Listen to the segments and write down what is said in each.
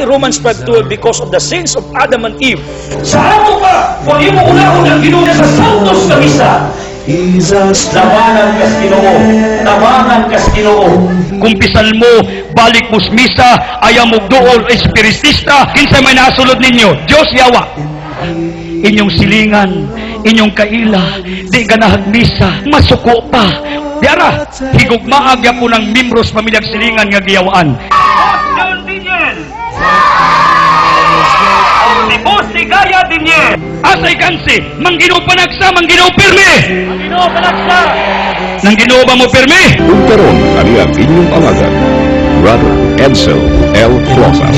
Romans 5:12, because of the sins of Adam and Eve. Sa ato ka, kung imo unahon ang Ginoo sa santos nga misa, tawanan kas Ginoo, tawanan kas Ginoo. Kung bisan mo, balik mo sa misa, ayaw mo dool espiritista, kinsa may nasulod ninyo, Diyos yawa. Inyong silingan, inyong kaila, di ganahag misa, masuko pa. Yara, higugmaag ya po ng membros pamilyang silingan nga giyawaan. John Diniel! Si Boss Ligaya Diniel! Asay kansi, mangginaw panagsa, mangginaw pirmi! Mangginaw panagsa! Nang ginoo ba mo pirmi? Kung karon kami ang inyong amagan, Brother Edsel L. Flosas.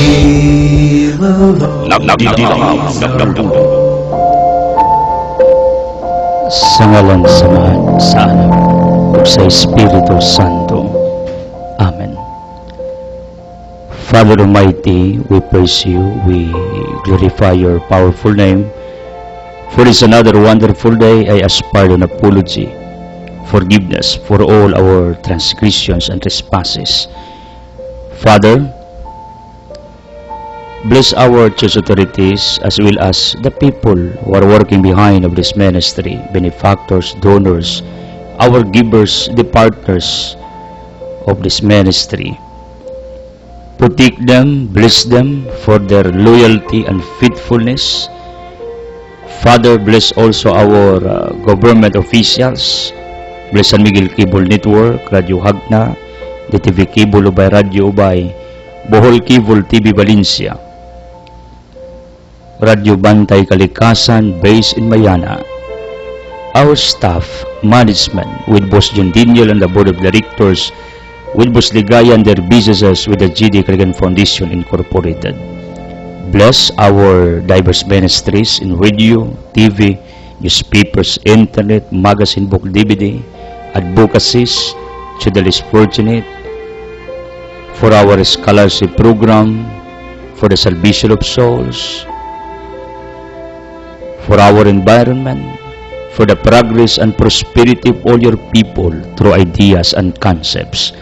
Sa ngalan sa Mahal, sa Anak, ug sa Espiritu Santo. Amen. Father Almighty, we praise you, we glorify your powerful name. For this another wonderful day, I ask pardon, apology, forgiveness for all our transgressions and trespasses. Father, bless our church authorities as well as the people who are working behind of this ministry, benefactors, donors, our givers, the partners of this ministry. Protect them, bless them for their loyalty and faithfulness. Father, bless also our government officials. Bless San Miguel Cable Network, Radio Hagna, DTV Cable Ubay, Radio Ubay, Bohol Cable TV Valencia, Radio Bantay Kalikasan, based in Mayana. Our staff, management, with Boss John Diniel and the Board of Directors, with Boss Ligaya and their businesses with the GD Kaligan Foundation Incorporated. Bless our diverse ministries in radio, TV, newspapers, internet, magazine, book, DVD, advocacies to the less fortunate, for our scholarship program, for the salvation of souls, for our environment, for the progress and prosperity of all your people through ideas and concepts.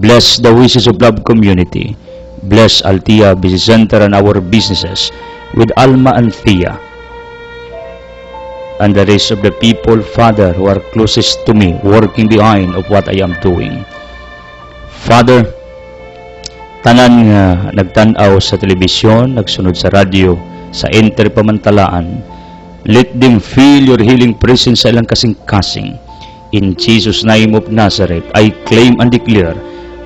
Bless the wishes of Love Community. Bless Altia Business Center and our businesses with Alma and Thea and the rest of the people, Father, who are closest to me, working behind of what I am doing. Father, tanan nga nagtanaw sa telebisyon, nagsunod sa radyo, sa interpamantalaan, let them feel your healing presence sa ilang kasing-kasing. In Jesus' name of Nazareth, I claim and declare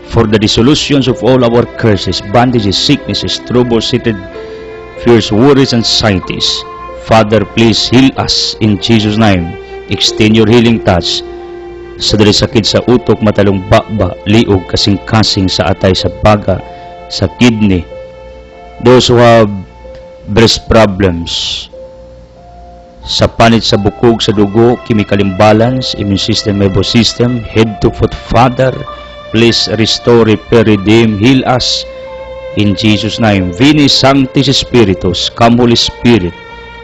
for the dissolutions of all our curses, bondages, sicknesses, troubles, seated fears, worries, anxieties. Father, please heal us in Jesus' name. Extend your healing touch sa dali sakit sa utok, matalong baba, liog, kasing-kasing sa atay, sa baga, sa kidney. Those who have breast problems, sa panit, sa bukog, sa dugo, chemical imbalance, immune system, nervous system, head to foot, Father, please restore, repair, redeem, heal us in Jesus' name. Veni Sanctis Spiritus, come Holy Spirit,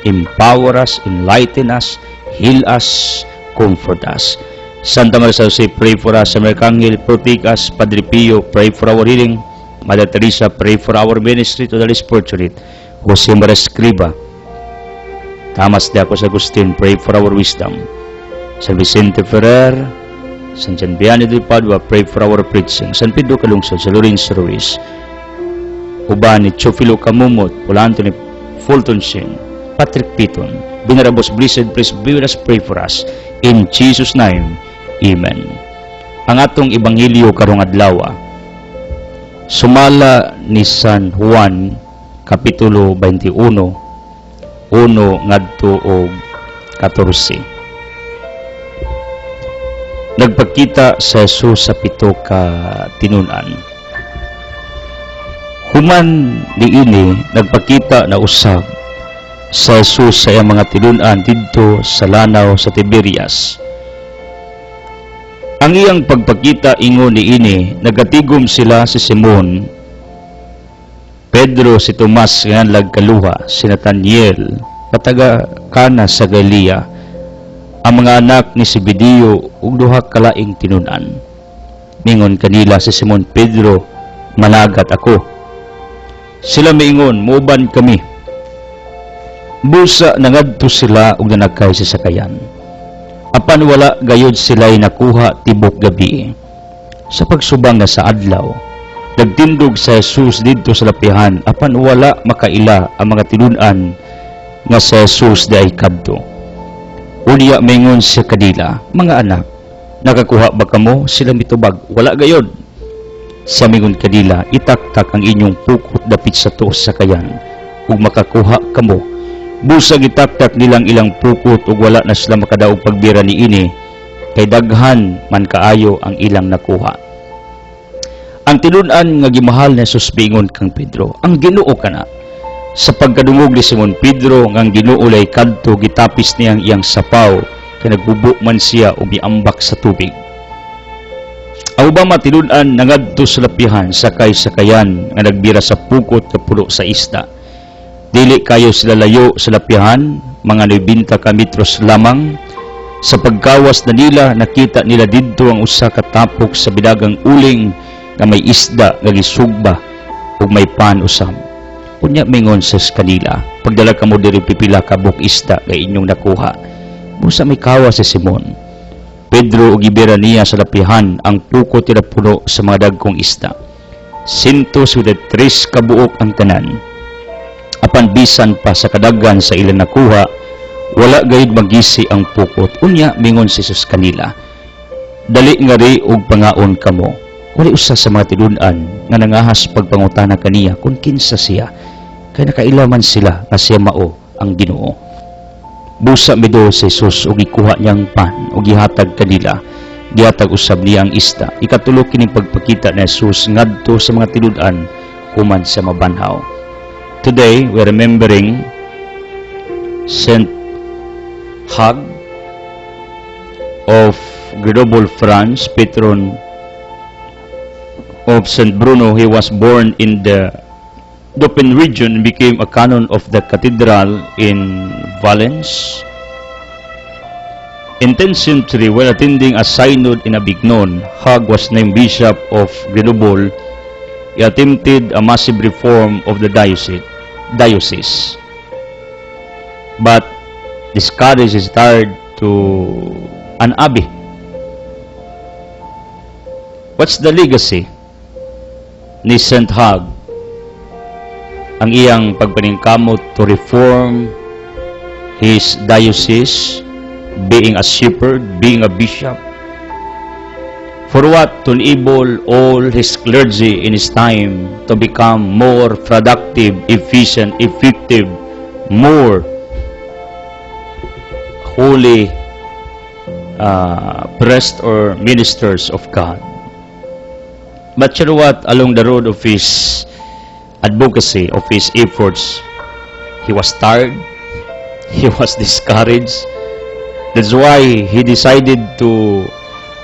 empower us, enlighten us, heal us, comfort us. Santa Maria Jose, pray for us. Saint Archangel, protect us. Padre Pio, pray for our healing. Mother Teresa, pray for our ministry to the less fortunate. Jose Maria Escriba, Thomas de Acos Agustin, pray for our wisdom. San Vicente Ferrer, San Gian Vianney de Padua, pray for our preaching. San Pedro Calungsod, San Lorenzo Ruiz, Ubani, Chofilo Camumot, Paul Anthony Fulton Shin, Patrick Piton, Venerable Blessed, please be with us, pray for us. In Jesus' name, Amen. Ang atong ebanghelyo karong adlaw, sumala ni San Juan, Kapitulo 21, 1 ngadto og 14. Nagpakita sa Jesus sa pito ka tinunan. Human diini nagpakita na usab sa Jesus sa iyang mga tinunan didto sa lanaw sa Tiberias. Ang iyang pagpakita ingon niini, nagatigom sila si Simon, Pedro, si Tomas nga lagkaluha, si Nathaniel, pataga Kana sa Galilea, ang mga anak ni Zebedeo ug duha ka laing tinunan. Mingon kanila si Simon Pedro, managat ako. Sila miingon, muban kami. Busa nangadto sila ug nanagkay sa sakayan. Apan wala gayud sila'y nakuha tibok gabi. Sa pagsubang nga sa adlaw, nagtindog sa Jesus didto sa lapihan, apan wala makaila ang mga tinun-an nga sa Jesus di ay kadto. Unya mingon sa kadila, mga anak, nakakuha ba kamo? Sila mitubag, wala gayod. Sa mingon kadila, itaktak ang inyong pukot dapit sa tuos sa kayan, ug makakuha kamo. Busag itaktak nilang ilang pukot ug wala na sila makadaog pagbira ni ini, kay daghan man kaayo ang ilang nakuha. Ang tinun-an nga gimahal na Jesus bingon kang Pedro, ang Ginoo kana. Sa pagkadungog ni Simon Pedro nga ang Ginoo lay kadto, gitapis niyang iyang sapaw kay nagbubo man siya ug miambak sa tubig. Ang ubang matilun-an nangadto sa lapihan sakay sakayan nga nagbira sa pukot nga pulo sa isda. Dili kayo sila layo sa lapihan, mga 90 ka metros lamang. Sa pagkawas na nila, nakita nila didto ang usa ka tapok sa bidagang uling nga may isda nga gisugba ug may pan usab. Unya mingon sa kanila, pagdala kamo diri pipila ka buk isda nga inyong nakuha. Busa may kawas si Simon. Pedro ug gibira niya sa lapihan ang pukot nila puno sa mga dagkong isda. 103 ka buok ang tanan. Apan bisan pa sa kadaghan sa ilang nakuha, wala gayud magisi ang pukot. Unya mingon si Jesus kanila, dali nga ri og pangaon kamo. Wala usa sa mga tilun-an nga nangahas pagpangutana kaniya kung kinsa siya, kay nakailaman sila nga siya mao ang Ginoo. Busa mido si Jesus ug gikuha niyang pan ug gihatag kanila. Gihatag usab niya ang isda. Ikatulo kining pagpakita ni Jesus ngadto sa mga tilun-an human sa mabanhaw. Today, we're remembering Saint Hag of Grenoble, France, patron of Saint Bruno. He was born in the Dauphin region and became a canon of the cathedral in Valence. In 10th century, while attending a synod in Avignon, Hag was named Bishop of Grenoble. He attempted a massive reform of the diocese, but discouraged his retired to an abbey. What's the legacy ni Saint Hag? Ang iyang pagpaningkamot to reform his diocese, being a shepherd, being a bishop, for what? To enable all his clergy in his time to become more productive, efficient, effective, more holy priests or ministers of God. But you know what? Along the road of his advocacy, of his efforts, he was tired, he was discouraged. That's why he decided to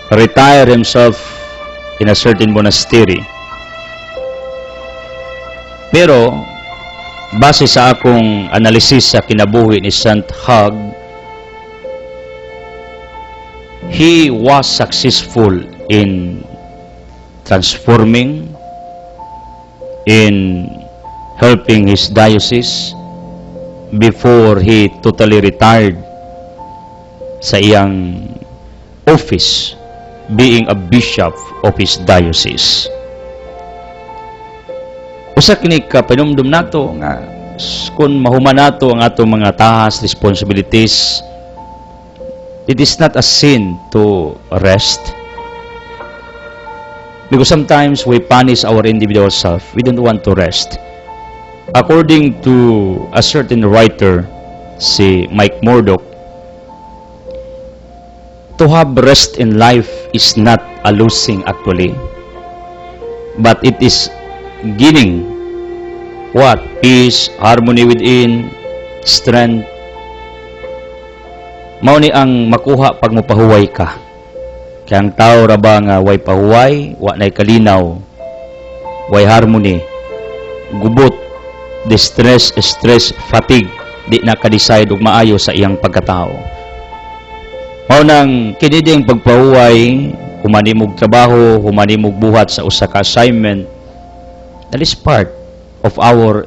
retire himself in a certain monastery. Pero base sa akong analysis sa kinabuhi ni Saint Hag, he was successful in transforming, in helping his diocese before he totally retired sa iyang office, being a bishop of his diocese. Usa kini ka panumdum nato nga kung mahuman nato ang atong mga tahas, responsibilities, it is not a sin to rest. Because sometimes we punish our individual self. We don't want to rest. According to a certain writer, si Mike Murdock, to have rest in life is not a losing actually, but it is gaining what? Peace, harmony within, strength. Mao ni ang makuha pag mopahuway ka. Kaya ang tao ra ba nga way pahuway, wa nay kalinaw, way harmony, gubot, distress, stress, fatigue, di na ka-decide og maayo sa iyang pagkatao. Mao nang kiniding pagpahuway, humanimog trabaho, humanimog buhat sa usa ka assignment, that is part of our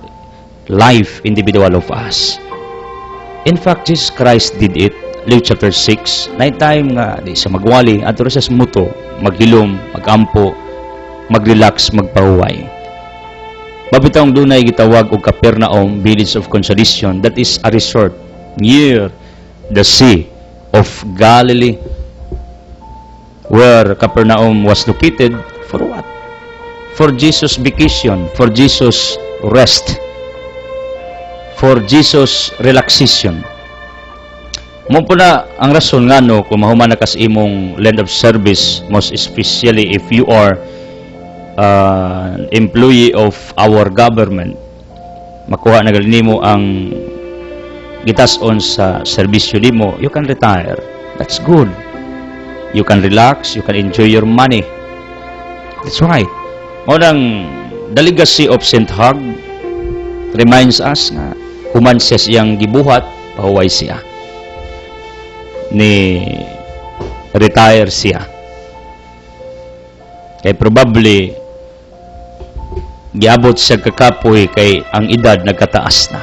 life, individual of us. In fact, Jesus Christ did it. Luke chapter 6, night time nga, di sa magwali, at sa smuto, maghilom, magampo, mag-relax, magpahuway. Mabitang dunay gitawag og Capernaum, village of consolation, that is a resort near the Sea of Galilee, where Capernaum was located for what? For Jesus' vacation, for Jesus' rest, for Jesus' relaxation. Mo po na ang rason nga no, kung mahuman na kas imong land of service, most especially if you are employee of our government, makuha na gali nimo ang gitason sa serbisyo nimo, you can retire. That's good. You can relax, you can enjoy your money. That's right. Unang, the legacy of St. Hug reminds us nga human siya siyang gibuhat, pahuway siya. Ni retire siya. Kaya probably giabot siya kakapoy kay ang edad nagkataas na.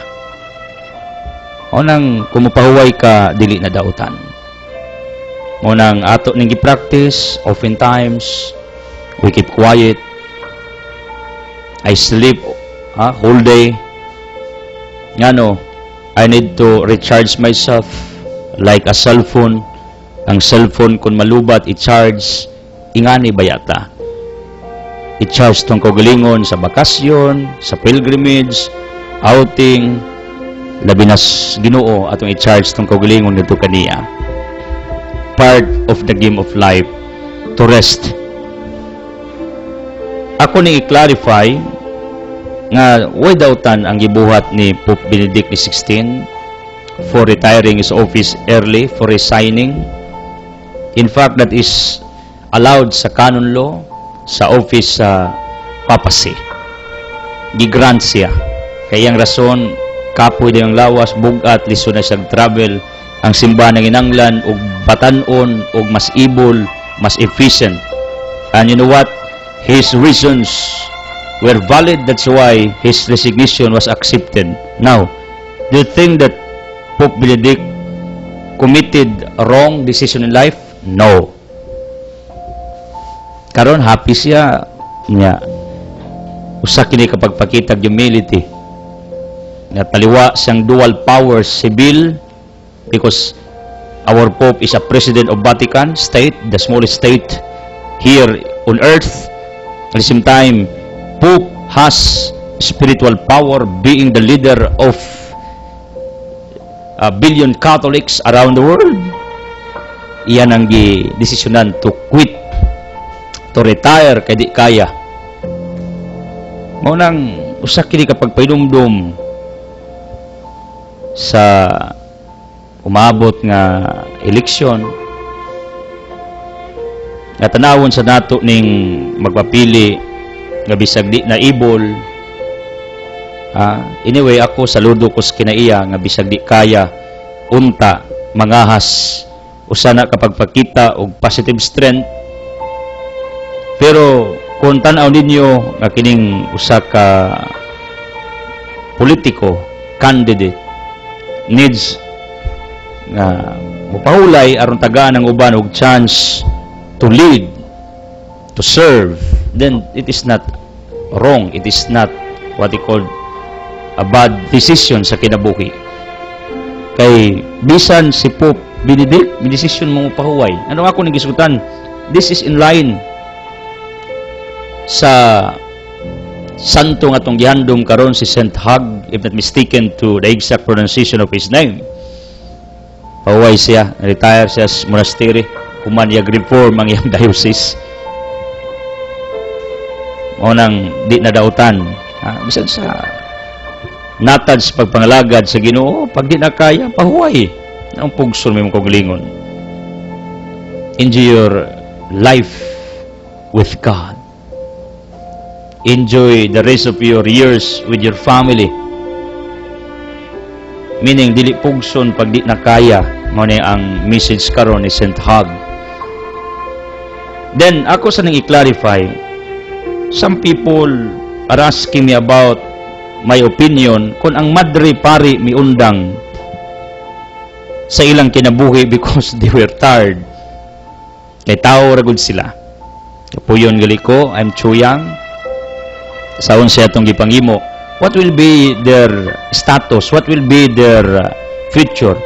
Unang kumupahuway ka dili na dautan. Unang ato ning gi-practice, oftentimes we keep quiet. I sleep whole day. Ngano, I need to recharge myself like a cellphone. Ang cellphone kung malubat i-charge, ingani bayata. I-charge tong kaugalingon sa bakasyon, sa pilgrimage, outing, labi nas Ginoo atong i-charge tong kaugalingon dito kaniya. Part of the game of life to rest. Ako ni i-clarify nga why dautan ang gibuhat ni Pope Benedict XVI for retiring his office early, for resigning. In fact, that is allowed sa canon law, sa office sa papacy. Gigrant siya. Kaya ang rason, kapoy din ang lawas, bugat, liso na siyang travel, ang simbahan ng inanglan, og batanon, og mas ibol, mas efficient. And you know what? His reasons were valid. That's why his resignation was accepted. Now, do you think that Pope Benedict committed a wrong decision in life? No. Karon happy siya niya. Usa kini kapag pakitag humility. Nga taliwa siyang dual powers, civil, because our Pope is a president of Vatican state, the smallest state here on earth. At the same time, Pope has spiritual power, being the leader of a billion Catholics around the world. Iyan ang desisyonan to quit, to retire kay di kaya. Mao nang usa kini kapag painumdum sa umabot nga eleksyon, nga tanawon sa nato ning magpapili nga bisag di na ibol. Anyway, ako saludo ko sa kinaiya nga bisag di kaya unta mangahas usa na kapag pakita og positive strength. Pero kung tan-aw ninyo nga kining usa ka politiko, candidate needs nga mupahulay aron tagaan ang uban og chance to lead, to serve, then it is not wrong. It is not what they call a bad decision sa kinabuhi. Kay bisan si Pope Benedict, may decision mo pahuway. Ano ako nagisutan? This is in line sa santo nga atong gihandom karon si St. Hug, if not mistaken to the exact pronunciation of his name. Pahuway siya, retire siya sa monastery, human reform ang iyang diocese. O nang di nadautan. Bisan sa natad sa pagpangalagad sa Ginoo, pag di na kaya, pahuway. Ang pugson may mong kagalingon. Enjoy your life with God. Enjoy the rest of your years with your family. Meaning, dili pugson pag di na kaya. Mao ni ang message karon ni St. Hug. Then, ako sa nang i-clarify, some people are asking me about my opinion, kung ang madre pari miundang sa ilang kinabuhi because they were tired, kay tao ragod sila. Kapuyon gali ko, I'm Chuyang. Saon siya itong gipangimo. What will be their status? What will be their future?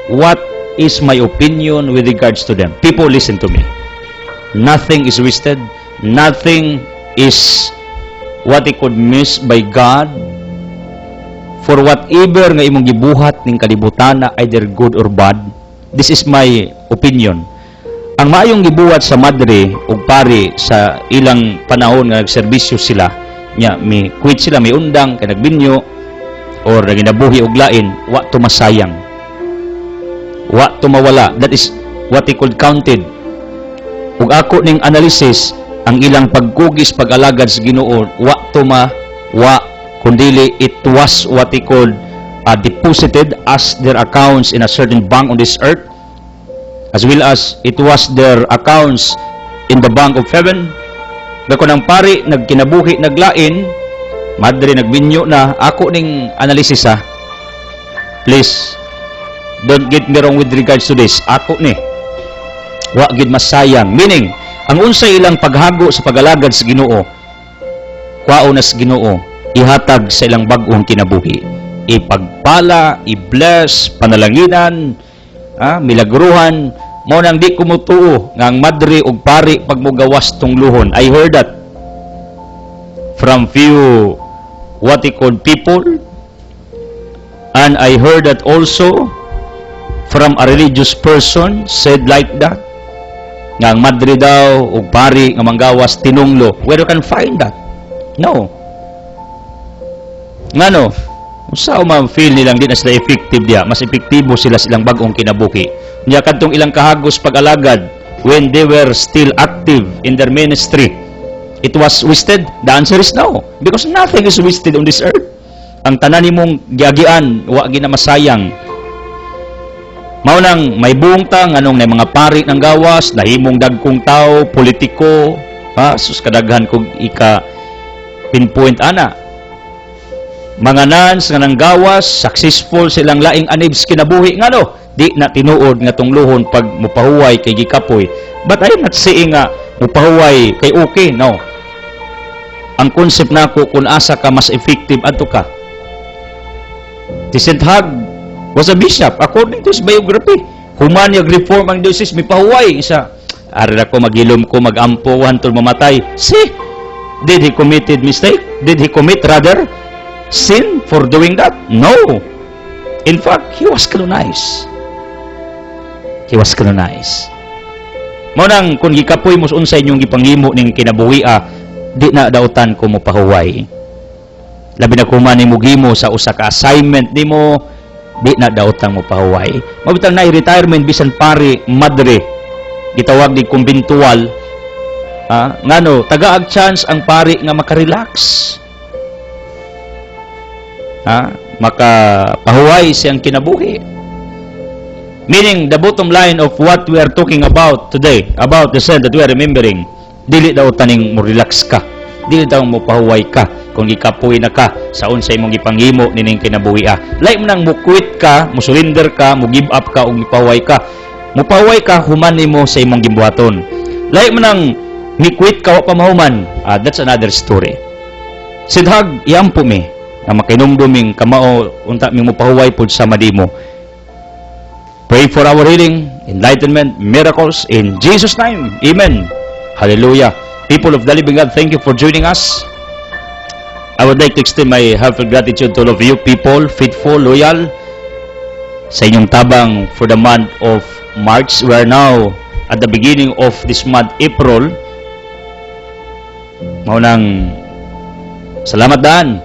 What is my opinion with regards to them? People, listen to me. Nothing is wasted. Nothing is what they could miss by God. For whatever nga imong gibuhat ning kalibutan na either good or bad, this is my opinion. Ang maayong gibuhat sa madre ug pari sa ilang panahon nga nagserbisyo sila, nya mi quit sila, may undang kay nagbinyo or naginabuhi og lain, wa to masayang. Wa to mawala. That is what they could counted. Ug ako ning analysis, ang ilang pagkugis pag-alagad sa Ginoo, wa to kundili it was what they called deposited as their accounts in a certain bank on this earth, as well as it was their accounts in the bank of heaven. Dako nang pari nagkinabuhi naglain, madre nagbinyo na. Ako ning analysis ha. Please don't get me wrong with regards to this. Ako ni wa gid masayang, meaning ang unsay ilang paghago sa pagalagad sa Ginoo, kwaon na sa Ginoo ihatag sa ilang bag-ong kinabuhi, ipagpala, i-bless, panalanginan, milagruhan. Mao nang di ko mutuo nga ang madre ug pari pag mogawas tong luhon. I heard that from few what they called people, and I heard that also from a religious person said like that, nga ang madre daw ug pari nga manggawas tinunglo. Where you can find that? No. Ngano? Usa man feel nilang di na sila effective dia, mas epektibo sila silang bag-ong kinabuhi. Nya kadtong ilang kahagos pag-alagad when they were still active in their ministry, it was wasted? The answer is no, because nothing is wasted on this earth. Ang tanan nimong giagian wa gina masayang. Mao nang may buong anong na mga pari ng gawas, nahimong dagkong tao, politiko, sus kadaghan kog ika pinpoint ana. Mga nuns nga nang gawas, successful silang laing anibs kinabuhi ngano, di na tinuod nga tong luhon pag mupahuway kay gikapoy. But I am not saying nga mupahuway kay okay, no. Ang concept nako kung asa ka mas effective adto ka. St. Hug was a bishop according to his biography. Human yung reform ang diocese, may pahuway isa. Ari ko maghilom ko, magampo, hantol mamatay. See, did he committed mistake? Did he commit rather sin for doing that? No. In fact, he was canonized. He was canonized. Mao nang kung gikapoy mo unsay inyong gipanghimo ning kinabuhi di na dautan ko mo pahuway. Labi na kuman nimo gimo sa usa ka assignment nimo, di na dautan mo pahuway. Mabitang na retirement bisan pari, madre, gitawag di kumbintual. Ngano, tagaag chance ang pari nga makarelax. Makapahuway siyang kinabuhi. Meaning, the bottom line of what we are talking about today, about the sin that we are remembering, dili daw taning mo relax ka, dili daw mo pahuway ka kung ikapoy na ka sa unsay mong gipanghimo nining kinabuhi. Like mo nang mo quit ka, mo surrender ka, mo give up ka ug mipahuway ka. Mo pahuway ka human nimo sa imong gimbuhaton. Like mo nang mi quit ka wa pa mahuman, that's another story. Sidhag iampo mi na makinumduming kamao unta mi mo pahuway pud sa madimo. Pray for our healing, enlightenment, miracles in Jesus' name. Amen. Hallelujah. People of the living God, thank you for joining us. I would like to extend my heartfelt gratitude to all of you people, faithful, loyal, sa inyong tabang for the month of March. We are now at the beginning of this month, April. Maunang salamat daan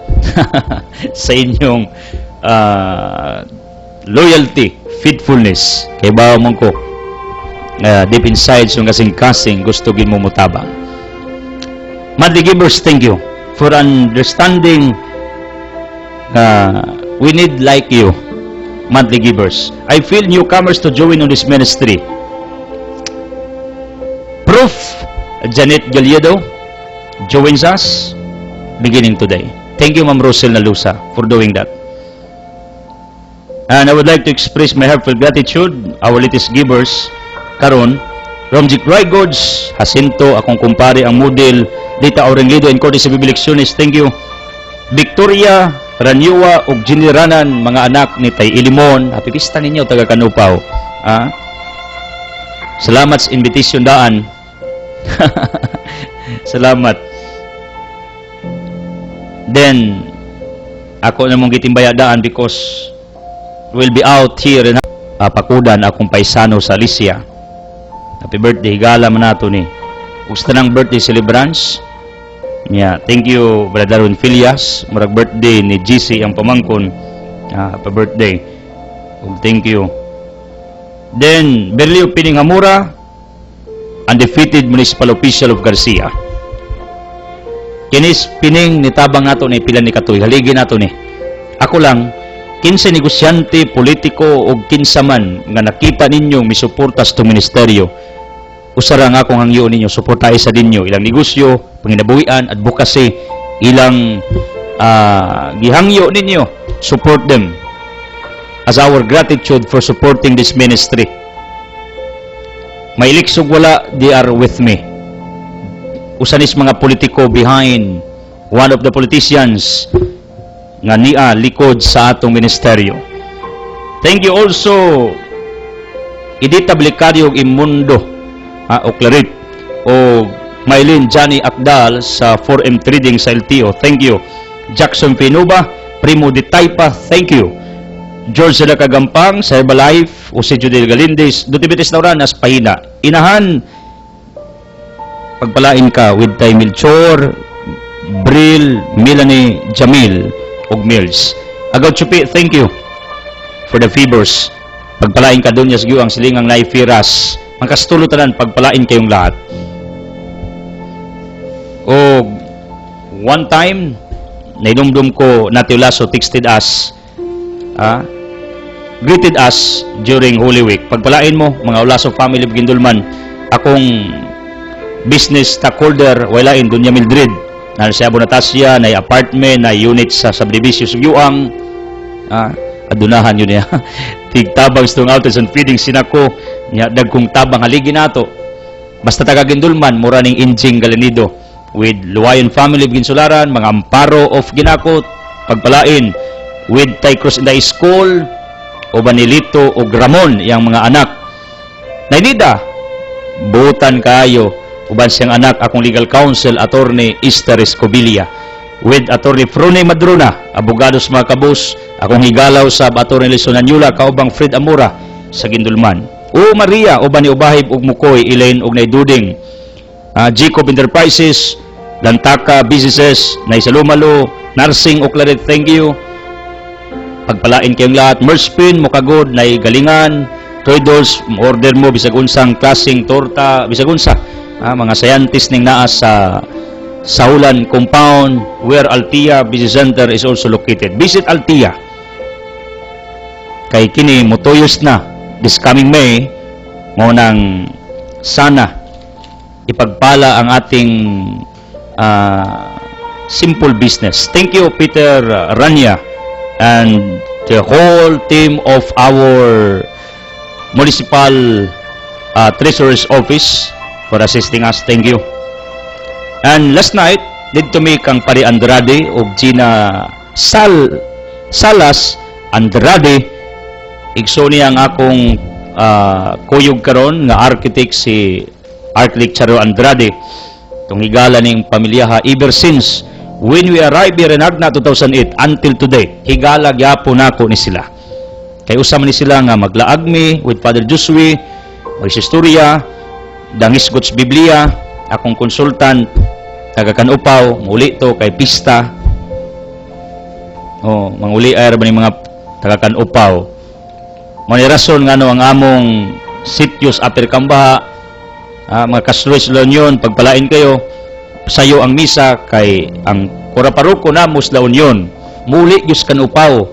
sa inyong loyalty, faithfulness. Kay bawa mong ko, deep inside, yung kasing-kasing, gusto gin mo mutabang. Monthly givers, thank you for understanding we need like you, monthly givers. I feel newcomers to join on this ministry. Proof, Janet Galledo joins us beginning today. Thank you, Ma'am Rosel Nalusa, for doing that. And I would like to express my heartfelt gratitude, our latest givers, karon, Romjic Raigods, Jacinto, akong kumpare, ang model, Dita Aurenglido, and Cortes Bibilecciones, thank you. Victoria, Ranyua, ug Giniranan, mga anak ni Tay Ilimon, happy pista ninyo, taga Kanupaw. Salamat sa invitation daan. Salamat. Then, ako namang gitimbaya daan because we'll be out here in Pakudan, akong paisano sa Alicia. Happy birthday, higala man nato ni. Gusto ng birthday celebrants. Yeah, thank you, Brother Ron Filias. Murag birthday ni GC ang pamangkon. Happy birthday. Thank you. Then, Berlio Pining Hamura, undefeated municipal official of Garcia. Kinis Pining nitabang nato ni pila ni Katoy. Haligi nato ni. Ako lang, kinsa negosyante, politiko o kinsa man nga nakita ninyong misuporta sa ministeryo, usara nga akong hangyo ninyo, suportahe sa dinyo, ilang negosyo, panginabuhian, advocacy, ilang gihangyo ninyo, support them as our gratitude for supporting this ministry. May liksog wala, they are with me. Usanis mga politiko behind one of the politicians nga niya likod sa atong ministeryo. Thank you also Edita Blicario og Imundo o Clarit o Maylin Johnny Akdal sa 4M Trading sa LTO. Thank you. Jackson Pinuba, Primo de Taipa, thank you. George Sela Kagampang sa Herbalife, Jose Judel Galindez, Dutibites Nauran as Pahina. Inahan, pagpalain ka with Tay Milchor, Bril, Melanie Jamil, og Mills. Agaw Chupi, thank you for the favors. Pagpalain ka doon yasgyo ang silingang naifiras. Magkastulutan, pagpalain kayong lahat. O one time, nainumdum ko na Teolaso texted us, greeted us during Holy Week. Pagpalain mo, mga Olaso family of Gindulman, akong business stockholder, wala in Dunya Mildred, na siya Bonatasya, na apartment, na unit sa subdivision Sugyuang, adunahan yun niya. Tigtabang strong outlets and feeding sinako, niya dagkong tabang haligi nato. Basta taga Gindulman, mura ning Injing Galenido, with Luwayon family of Ginsularan, mga Amparo of Ginakot, pagpalain, with Tay Cruz Inday School, o Banilito, o Ramon, yang mga anak. Nainida, buutan kayo, uban siyang anak, akong legal counsel, Attorney Esther Escobilla, with Attorney Frone Madrona, abogado sa mga kabus, akong higalaw sa Attorney Lison Anyula, kaubang Fred Amora, sa Gindulman. O Maria, uban ni Ubahib, ug Mukoy, Elaine, ug Naiduding, Jacob Enterprises, Lantaka Businesses, Naisalumalo, Nursing, o Claret, thank you. Pagpalain kayong lahat. Merspin, Mukagod, Naigalingan, Toydors, order mo, bisag unsang klaseng torta, bisag unsa. Mga scientist ning naa sa Saulan Compound, where Altia Business Center is also located. Visit Altia. Kay kini, motoyos na, this coming May, mo nang sana ipagpala ang ating simple business. Thank you, Peter Rania, and the whole team of our municipal treasurer's office for assisting us. Thank you. And last night, dito mi kang Pari Andrade o Gina Salas Andrade, igso niya ang akong kuyog karon nga architect, si Architect Charo Andrade. Itong higala ning pamilyaha ever since when we arrived here in Agna 2008 until today, higala gyapon nako ni sila. Kay usam ni sila nga maglaag mi with Father Josue, magsistorya, dangis God's Biblia, akong consultant, taga Kanupaw, muli to kay pista. Manguli ay ba ni mga taga Kanupaw. Mao ni rason nga no ang among Sitios Upper Cambaha, mga Kasluis La Union, pagpalain kayo, sayo ang misa kay ang Kuraparuko Namos La Union, muli Diyos Kanupaw,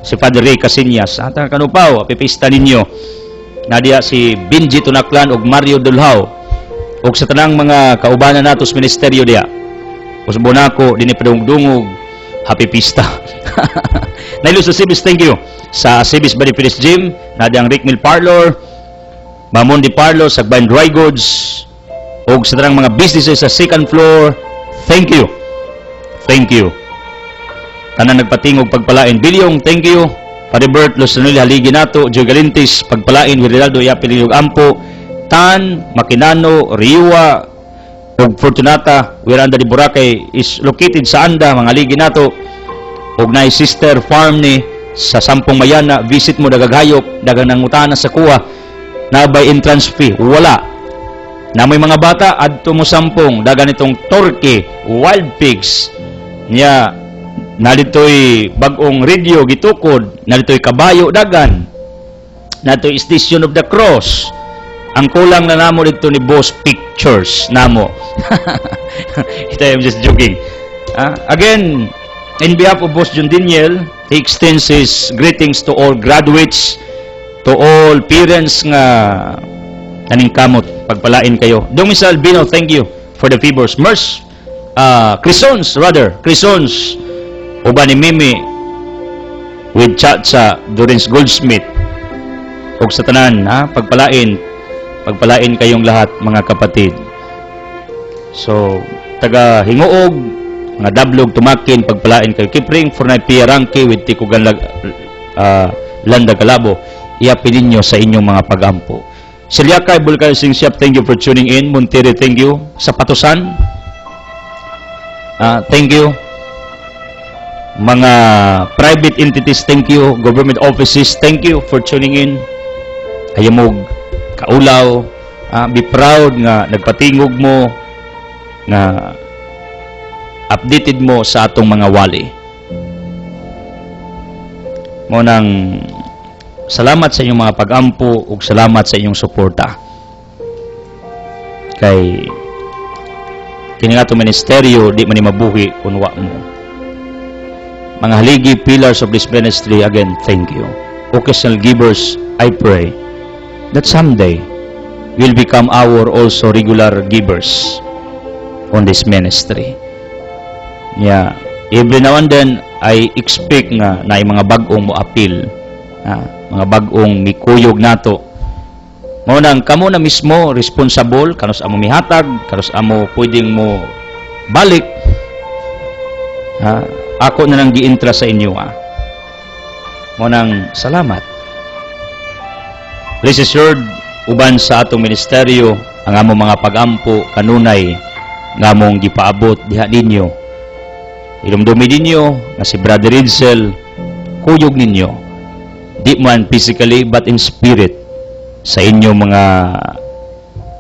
si Father Ray Casinyas, taga Kanupaw, apipista ninyo, nadiya si Benji Tunaklan og Mario Dulhao, og sa tanang mga kaubanan natos ministeryo diya, Usbonako, dinipadungdungog, happy pista. Nailo sa Sibis, thank you. Sa Sibis Body Fitness Gym, nadang Rick Mill Parlor, Mamundi Parlor, Sagbayan Dry Goods, o sa tarang mga businesses sa second floor, thank you. Thank you. Tanan nagpatingog pagpalain. Bilyong, thank you. Paribert, Los Ranuli, Haligi Nato, Joy Galintis, pagpalain, Wirinaldo, Yapililog Ampo, Tan, Makinano, Riwa, ug Fortunata, Wiranda di Boracay is located sa Anda, mga Haligi Nato, ug na sister farm ni sa Sampung Mayana, visit mo dagaghayop, dagang nangutana sa kuha, nabay entrance fee, wala. Na may mga bata, adto mo Sampung, dagan itong turkey, wild pigs, niya, narito'y bagong radio, gitukod, narito'y kabayo, dagan, narito'y Station of the Cross. Ang kulang na namo dito ni Boss Pictures, namo. Ito, I'm just joking. Again, in behalf of Boss John Daniel, he extends his greetings to all graduates, to all parents nga naningkamot, pagpalain kayo. Domis Albino, thank you for the favors. Crisons, uba ni Mimi, with Chacha, Dorins Goldsmith, ug sa tanan, pagpalain kayong lahat, mga kapatid. So, taga Hinguog, mga Dablog, Tumakin, pagpalain kayo. Kipring, Fornay Pierangke, with Tikugan Landa Galabo, iapin ninyo sa inyong mga pagampo. Silyakay, Bulkan Singsiap, thank you for tuning in. Montere, thank you. Sa Patusan, thank you. Mga private entities, thank you. Government offices, thank you for tuning in. Hayamog, kaulaw, be proud nga nagpatingog mo, nga updated mo sa atong mga wali. Mo nang salamat sa inyong mga pag-ampo ug salamat sa inyong suporta. Kay kini nga itong ministeryo, di man ni mabuhi kung wa mo. Mga haligi, pillars of this ministry, again, thank you. Occasional givers, I pray that someday will become our also regular givers on this ministry. Yeah, every now and then I expect nga na mga bag-ong mo appeal, mga bag-ong mikuyog nato. Mao nang kamo na mismo responsible kanus amo mihatag, kanus amo pwedeng mo balik. Ako na nang giintra sa inyo. Mao nang salamat. Rest assured, uban sa atong ministeryo, ang among mga pag-ampo kanunay nga among gipaabot diha ninyo. Ilumdumi ninyo nga si Brother Ridsel, kuyog ninyo, di man physically but in spirit, sa inyong mga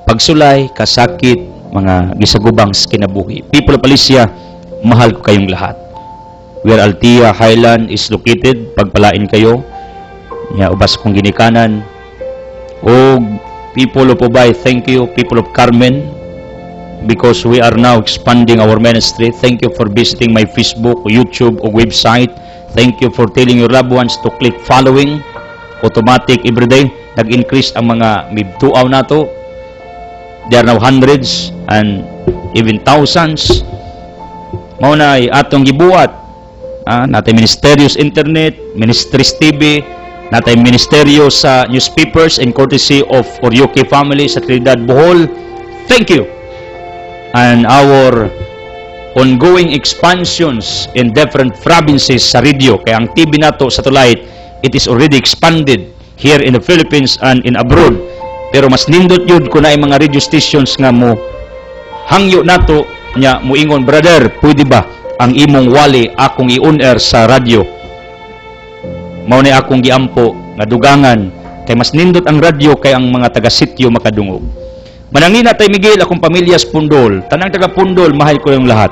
pagsulay, kasakit, mga gisagubang kinabuhi. People of Alicia, mahal ko kayong lahat. Where Altia Highland is located, pagpalain kayo. Ubas kong ginikanan. O people of Ubay, thank you. People of Carmen, because we are now expanding our ministry. Thank you for visiting my Facebook, YouTube, o website. Thank you for telling your loved ones to click following. Automatic everyday. Nag-increase ang mga mibtuaw na to. There are now hundreds and even thousands. Mauna ay atong gibuhat. Natay Ministerios Internet, Ministries TV, natay Ministeryo sa newspapers and courtesy of Oryoke family sa Trinidad, Bohol. Thank you. And our ongoing expansions in different provinces sa radio. Kaya ang TV nato sa Tulay, it is already expanded here in the Philippines and in abroad. Pero mas nindot yun kung na mga radio stations nga mo hangyo nato nya muingon, brother, pwede ba ang imong wali akong i-on-air sa radio? Mao ni akong giampo nga dugangan kay mas nindot ang radio kay ang mga taga-sityo makadungog. Manangin natay Miguel, akong pamilya sa Pundol, tanang taga Pundol, mahal ko yung lahat.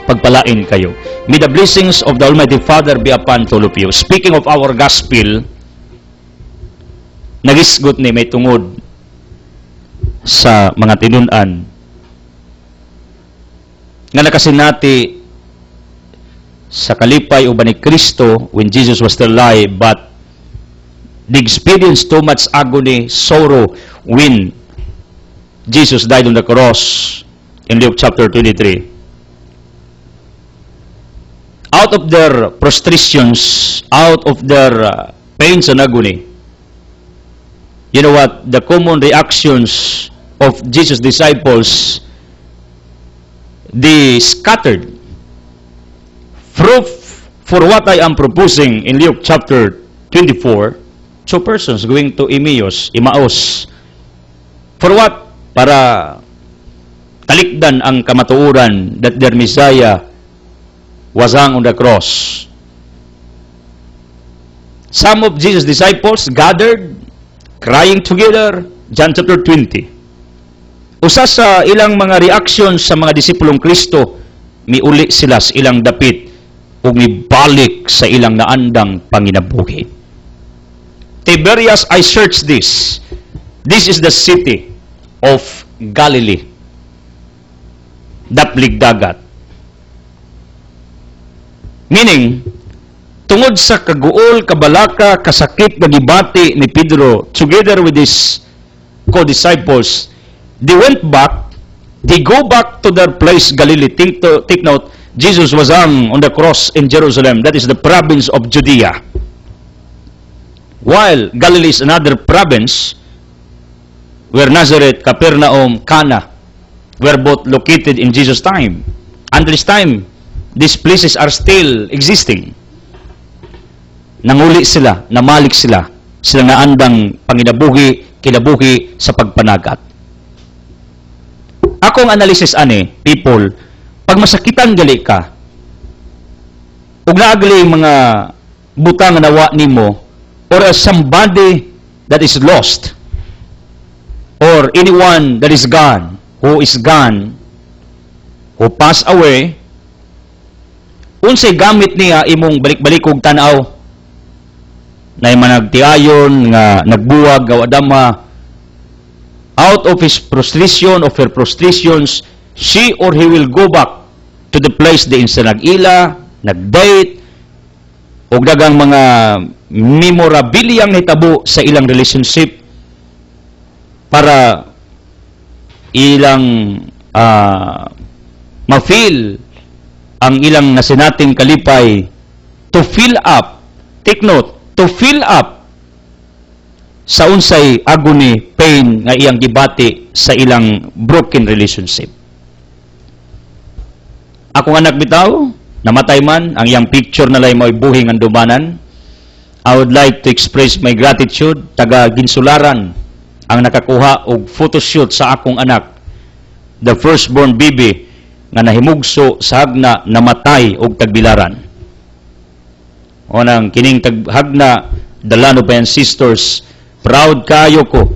Pagpalain kayo. May the blessings of the Almighty Father be upon all of you. Speaking of our gospel, nagisgot ni may tungod sa mga tinunan nga nakasinati sa kalipay uban ni Kristo when Jesus was still alive, but they experienced too much agony, sorrow when Jesus died on the cross in Luke chapter 23. out of their frustrations, out of their pains and agony, you know what? The common reactions of Jesus' disciples, they scattered. Proof for what I am proposing in Luke chapter 24, two persons going to Emmaus. For what? Para talikdan ang kamatuoran that their Messiah was hung on the cross. Some of Jesus' disciples gathered, crying together, John chapter 20. Usa sa ilang mga reaction sa mga disipulong Kristo, miuli sila sa ilang dapit o mibalik sa ilang naandang panginabuhi. Tiberias, I searched this. This is the city of Galilee. Daplig dagat. Meaning, tungod sa kaguol, kabalaka, kasakit, nagibati ni Pedro, together with his co-disciples, they went back, they go back to their place, Galilee. Take note, Jesus was hung on the cross in Jerusalem. That is the province of Judea. While Galilee is another province, where Nazareth, Capernaum, Cana were both located in Jesus' time. Until this time, these places are still existing. Nanguli sila, namalik sila, sila naandang panginabuhi, kinabuhi sa pagpanagat. Akong analysis ani, people, pag masakitan gali ka, ug naagali mga butang na nawa nimo, or as somebody that is lost, or anyone that is gone, who passed away, unsay gamit niya imong balik-balikog tanaw, na managtiayon nga nagbuwag gawadama, out of his frustration, of her frustrations, she or he will go back to the place diin sa nag-ila, nag-date, o dagang mga memorabiliang hitabo sa ilang relationship para ilang ma-feel ang ilang nasinating kalipay, to fill up, take note, to fill up sa unsay agony, pain nga iyang gibati sa ilang broken relationship. Akong anak bitaw, namatay man, ang iyang picture na lay mo'y buhing ang dumanan. I would like to express my gratitude, taga Ginsularan, ang nakakuha og photoshoot sa akong anak, the firstborn baby, nga nahimugso sa hagna, namatay og tagbilaran. O nang kining taghagna, Dalano pa yan sisters, proud kayo ko,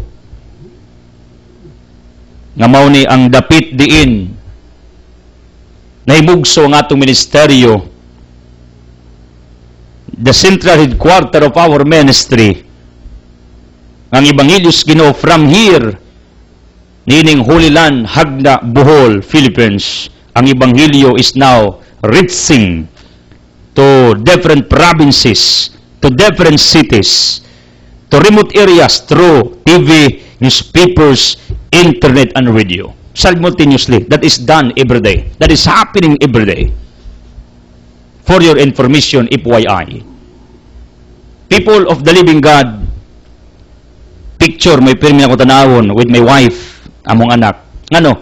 nga mao ni ang dapit diin, nahimugso ang atong ministeryo, the central headquarter of our ministry, ang Ebanghelyos Ginoo from here, nining Holy Land, Hagna, Bohol, Philippines. Ang Ebanghelyo is now reaching to different provinces, to different cities, to remote areas through TV, newspapers, internet, and radio. Simultaneously, that is done every day. That is happening every day. For your information, FYI. People of the living God, picture, may pirmi ako tanawon with my wife, among anak. Ngano?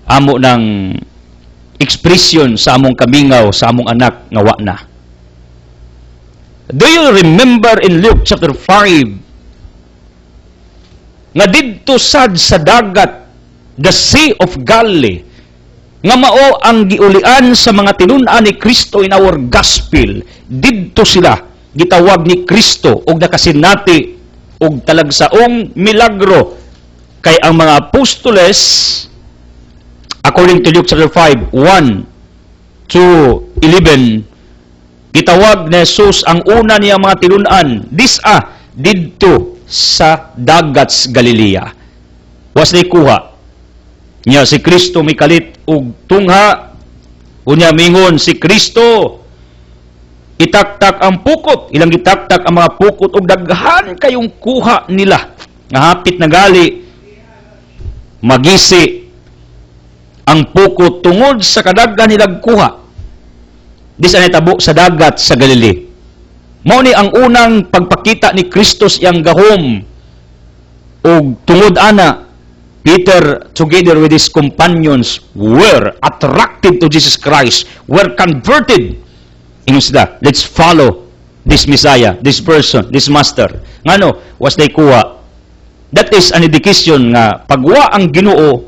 Amo ng expression sa among kamingaw, sa among anak, nga wa na. Do you remember in Luke chapter 5, nga didto sad sa dagat, the Sea of Galilee, nga mao ang giulian sa mga tinun-an ni Kristo in our gospel, didto sila gitawag ni Kristo og nakasinati og talagsaong milagro kay ang mga apostoles, according to Luke chapter 5, 1 to 11, gitawag ni Jesus ang una niya mga tinun-an didto sa dagats Galilea. Was ni kuha niya si Kristo mikalit og tungha, unya mingon si Kristo itaktak ang pukot, ilang gitaktak ang mga pukot og daghan kayong kuha nila nga hapit na gali magisi ang pukot tungod sa kadaghan nilang kuha. Di sa nitabo sa dagat sa Galilee. Mao ni ang unang pagpakita ni Kristus yang gahom ug tungod ana Peter together with his companions were attracted to Jesus Christ, were converted. Ingon sila, let's follow this Messiah, this person, this master. Ngano was they kuha. That is an indication nga pagwa ang Ginoo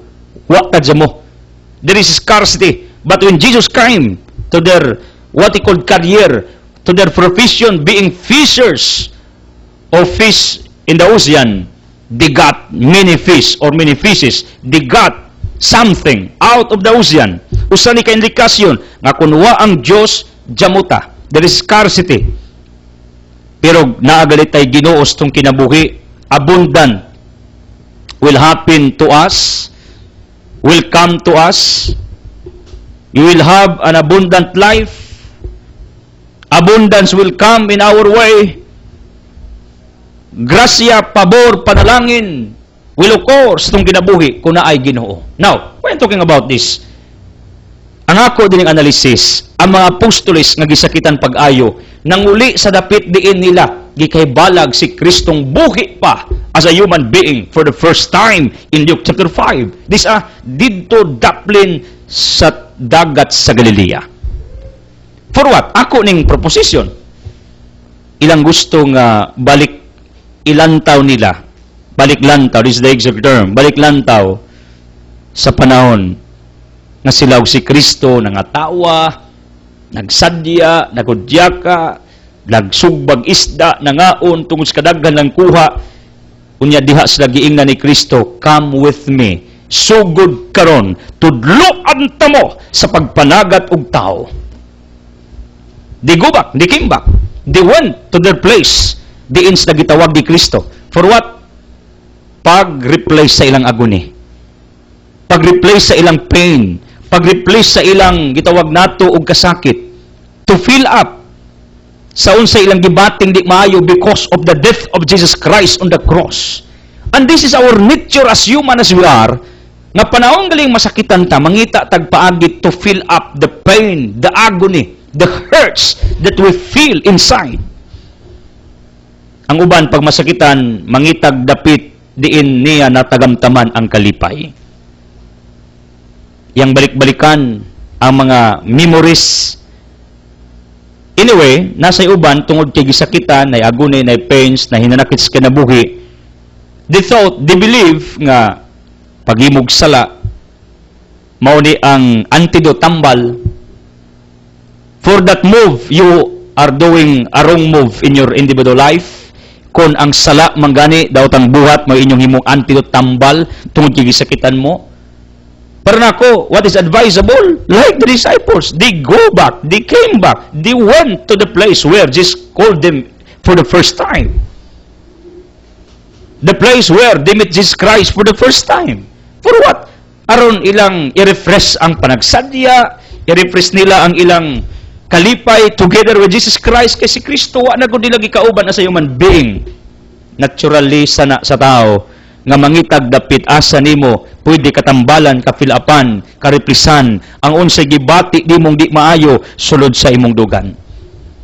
wa kadya mo. There is scarcity. But when Jesus came to their what he called career, to their profession being fishers of fish in the ocean, they got many fish or many fishes. They got something out of the ocean. Usa ni ka indikasyon nga kun wa ang Dios jamuta. There is scarcity. Pero naagalitay Ginoo tong kinabuhi, abundant will happen to us, will come to us. You will have an abundant life. Abundance will come in our way. Grasya, pabor, panalangin will occur sa itong kinabuhi kung na ay Ginoo. Now, when talking about this, ang ako din ang analysis, ang mga apostoles nga gisakitan pag-ayo, nanguli sa dapit diin nila, gikaybalag si Kristong buhi pa as a human being for the first time in Luke chapter 5. This didto daplin sa dagat sa Galilea. For what? Ako ning proposition. Ilang gustong balik ilantaw nila. Balik lantaw, this is the exact term. Balik lantaw sa panahon nga sila og si Kristo nangatawa, nagsadya, nagudyaka, nagsugbag isda, nangaon tungod sa kadaghan lang kuha. Unya diha sila giingnan ni Kristo, come with me. Sugod karon, tudloan ta mo sa pagpanagat og tao. They go back, they came back. They went to their place. Diin sila gitawag ni Kristo. For what? Pag-replace sa ilang agony. Pag-replace sa ilang pain. Pag-replace sa ilang gitawag nato og kasakit. To fill up sa unsa ilang gibating di maayo because of the death of Jesus Christ on the cross. And this is our nature as human as we are, nga panahon galing masakitan ta, mangita tagpaagit to fill up the pain, the agony, the hurts that we feel inside. Ang uban pag masakitan, mangitag dapit diin niya natagamtaman ang kalipay. Yang balik-balikan ang mga memories. Anyway, nasa uban tungod kay gisakitan, nay agony, nay pains, na hinanakit sa kinabuhi. They thought, they believe nga pagimog sala mao ni ang antidote tambal. For that move, you are doing a wrong move in your individual life. Kung ang sala manggani daw tang buhat mo inyong himong antidote tambal tungod kay gisakitan mo. Pero nako, what is advisable? Like the disciples, they go back, they came back, they went to the place where Jesus called them for the first time. The place where they met Jesus Christ for the first time. For what? Aron ilang i-refresh ang panagsadya, i-refresh nila ang ilang kalipay together with Jesus Christ, kay si Kristo wa na gud nila gikauban na sa human being. Naturally sana sa tao nga mangitag dapit asa nimo pwede katambalan, kafilapan, kareplisan ang unsay gibati nimong di maayo sulod sa imong dugan.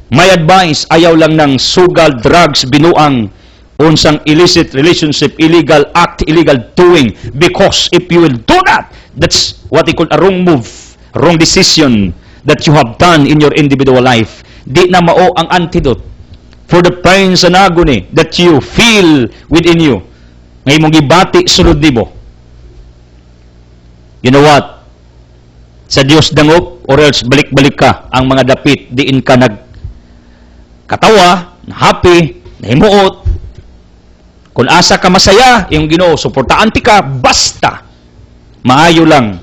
My advice, ayaw lang ng sugal, drugs, binuang, unsang illicit relationship, illegal act, illegal doing, because if you will do that, that's what they call a wrong move, wrong decision that you have done in your individual life. Di na mao ang antidote for the pains and agony that you feel within you. Ngay mong gibati sulod nimo. You know what? Sa Dios dangop or else balik-balik ka ang mga dapit diin ka nagkatawa, happy, nahimuot. Kung asa ka masaya, yung Ginoo suportaan ti ka, basta maayo lang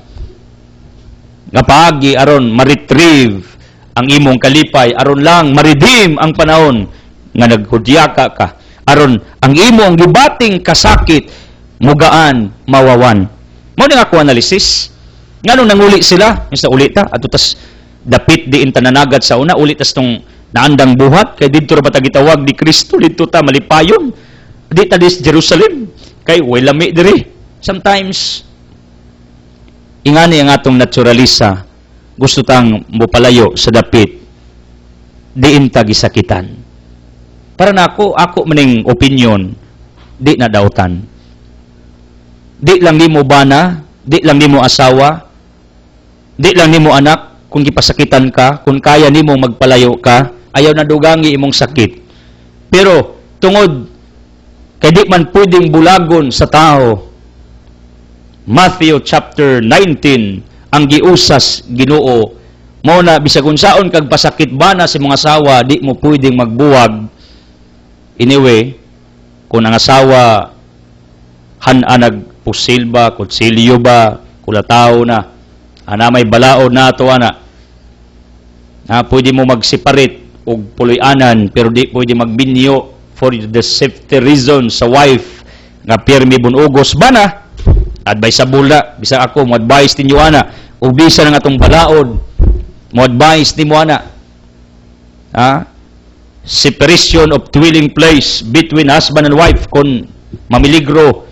nga paagi aron ma-retrieve ang imong kalipay, aron lang ma-redeem ang panahon nga naghudyaka ka, aron ang imong gibating kasakit mugaan mawawan. Mao ni ako analysis. Nganong nanguli sila? Sa ulita adto tas dapit diin tananagat sa una, ulit tas tong naandang buhat kay didto ra ba ta gitawag ni Kristo, didto ta malipayon. Di ta dis Jerusalem kay way lami diri. Sometimes ingani ang atong naturalista gusto tang mopalayo sa dapit diin ta gisakitan. Para na ako maning opinion, di na dautan. Di lang nimo bana, di lang nimo asawa, di lang nimo anak, kung gipasakitan ka, kung kaya nimo magpalayo ka, ayaw na dugangi imong sakit. Pero, tungod, kay di man pwedeng bulagon sa tao, Matthew chapter 19, ang giusas Ginoo, mao na bisag unsaon kag pasakit bana sa mga asawa, di mo pwedeng magbuwag. Anyway, kung ang asawa nagpusil ba, kutsilyo ba, kulataw na, may balaod na ato ana, pwede mo mag-separate og puloy-anan, pero di pwede magbinyo for the safety reason sa wife nga pirmi bunugos ba na, advisable na, bisa ako, mo advise ninyo ana, o bisa na nga itong balaod, mo advise ni mo ana, separation of dwelling place between husband and wife, kung mamiligro,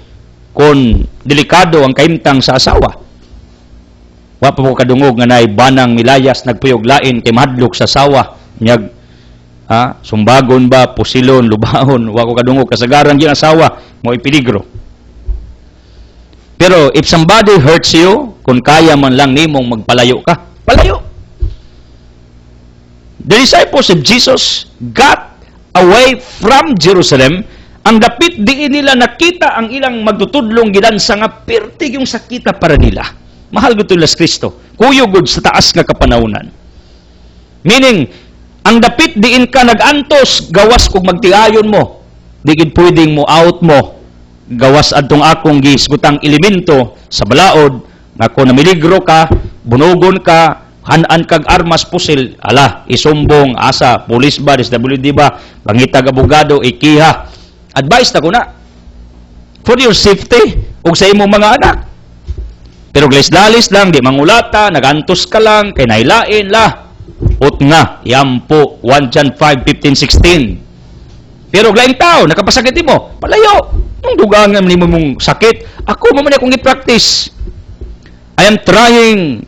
kung delikado ang kaimtang sa asawa. Wa pa mo kadungog nga nay banang milayas nagpuyog lain kay mahadlok sa asawa, nyag sumbagon ba, pusilon, lubahon, wa ko kadungog kasagaran gyud asawa mo ipeligro. Pero if somebody hurts you, kung kaya man lang nimong magpalayo ka, palayo. The disciples of Jesus got away from Jerusalem. Ang dapit diin nila nakita ang ilang magtutudlong gidansa nga pertig yung sakita para nila. Mahal gud tulas Kristo. Kuyugod sa taas nga kapanahunan. Meaning, ang dapit diin ka nagantos, gawas kung magtiayon mo. Di gid pwedeng mo out mo. Gawas adtong akong gisgutang elemento sa balaod nga kung namiligro ka, bunugon ka, hanan kag armas pusil, isumbong, asa, pulis ba, DSWD ba, pangitag abogado, ikiha. Advice na ko na. For your safety, ug sa imong mga anak. Pero glis-dalis lang, di mangulata, nagantos ka lang, kay nailain la. Ut nga, yampo, 1 John 5:15-16. Pero glaing tao, nakapasakit mo, palayo. Ang dugangan mo mong sakit, ako mamani akong i-practice. I am trying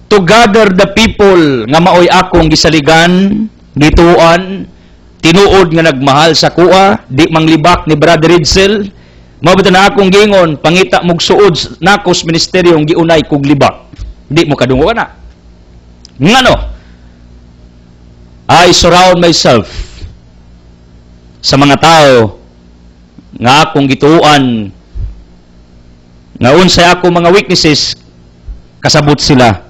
to gather the people nga maoy akong gisaligan, gituan, tinuod nga nagmahal sa kuha, di manglibak ni Brother Edsel, mabata na akong gingon, pangita mong suod nakos ministeryong giunay kog libak. Di mo kadungo ka na. Ngano? I surround myself sa mga tao nga akong gituan, nga unsay ako mga weaknesses, kasabot sila.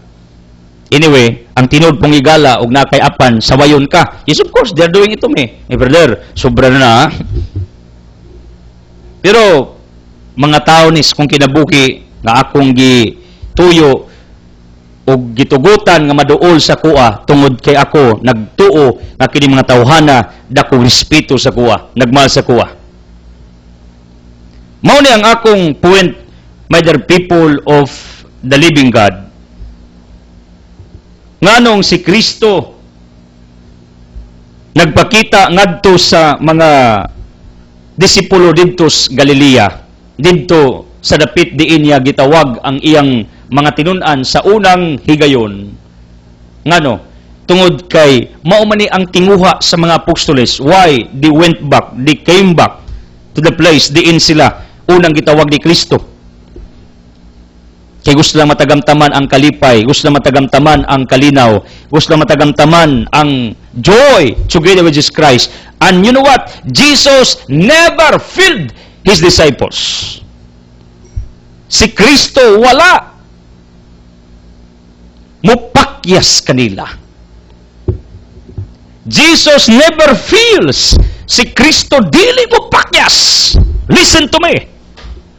Anyway, ang tinod pong igala og nakay apan sawayon ka. Yes, of course, they're doing it to me. Brother, sobra na. Pero mga tao nis kung kinabuki nga akong gituyo og gitugutan nga maduol sa kuha tungod kay ako nagtuo nga kini mga tawhana dako respeto sa kuha, nagmahal sa kuha. Mao ni ang akong point, my dear people of the living God. Nganong si Kristo nagpakita ngadto sa mga disipulo didto sa Galilea, didto sa dapit diin niya gitawag ang iyang mga tinun-an sa unang higayon. Ngano? Tungod kay mao man ni ang tinguha sa mga apostoles, why they went back, they came back to the place diin sila unang gitawag ni Kristo. Kay gusto lang matagamtaman ang kalipay, gusto lang matagamtaman ang kalinaw, gusto lang matagamtaman ang joy together with Jesus Christ. And you know what? Jesus never failed His disciples. Si Kristo wala mupakyas kanila. Jesus never fails. Si Kristo dili mupakyas. Listen to me.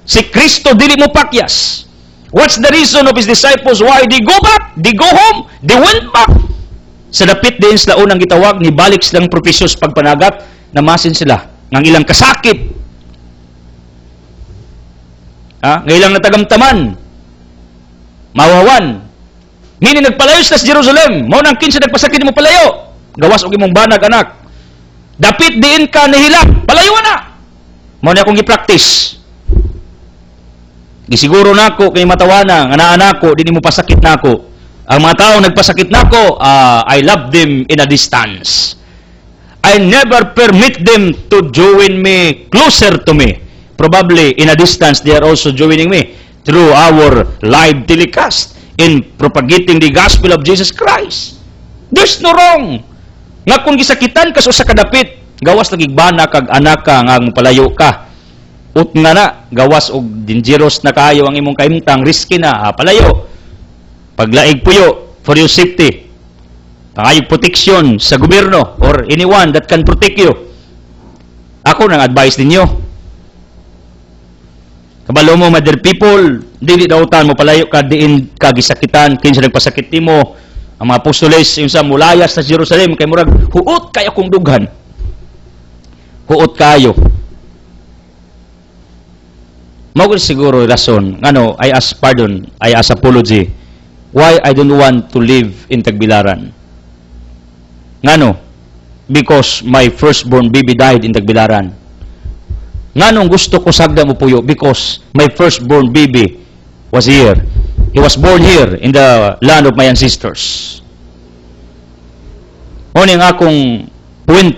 Si Kristo dili mupakyas. What's the reason of His disciples? Why they go back? They go home? They went back. Sa dapit din sila unang gitawag, ni balik silang propesios pagpanagat, namasin sila ng ilang kasakit. Ng ilang natagamtaman. Mawawan. Nini nagpalayo sila sa Jerusalem. Mao nang kinsa nagpasakit mo palayo. Gawas og imong banag anak. Dapit diin ka nahilak. Palayo na. Mao na akong gi-practice. Gisiguro nako kay matawana nga naa nako dinhi mo pasakit nako. Ang mga tao nagpasakit nako, I love them in a distance. I never permit them to join me closer to me. Probably in a distance they are also joining me through our live telecast in propagating the gospel of Jesus Christ. There's no wrong. Nga kung gisakitan ka sa kadapit, gawas lagi bana kag anak ka nga palayo ka. Ut nga na, gawas og dangerous na kayo ang imong kaimtang, risky na, palayo. Paglaig puyo for your safety. Pangayog protection sa gobyerno or anyone that can protect you. Ako nang advice ninyo. Kabalo mo, my dear people, dili dautan mo palayo ka diin kagisakitan kinsa nagpasakit nimo. Ang mga apostoles yung sa mulayas sa Jerusalem kay murag huot kayo kung dughan. Huot kayo. Mao siguro rason ngano I ask pardon, I ask apology. Why I don't want to live in Tagbilaran? Ngano? Because my firstborn baby died in Tagbilaran. Nganong gusto ko sagda mo puyo? Because my firstborn baby was here. He was born here in the land of my ancestors. Oni nga akong point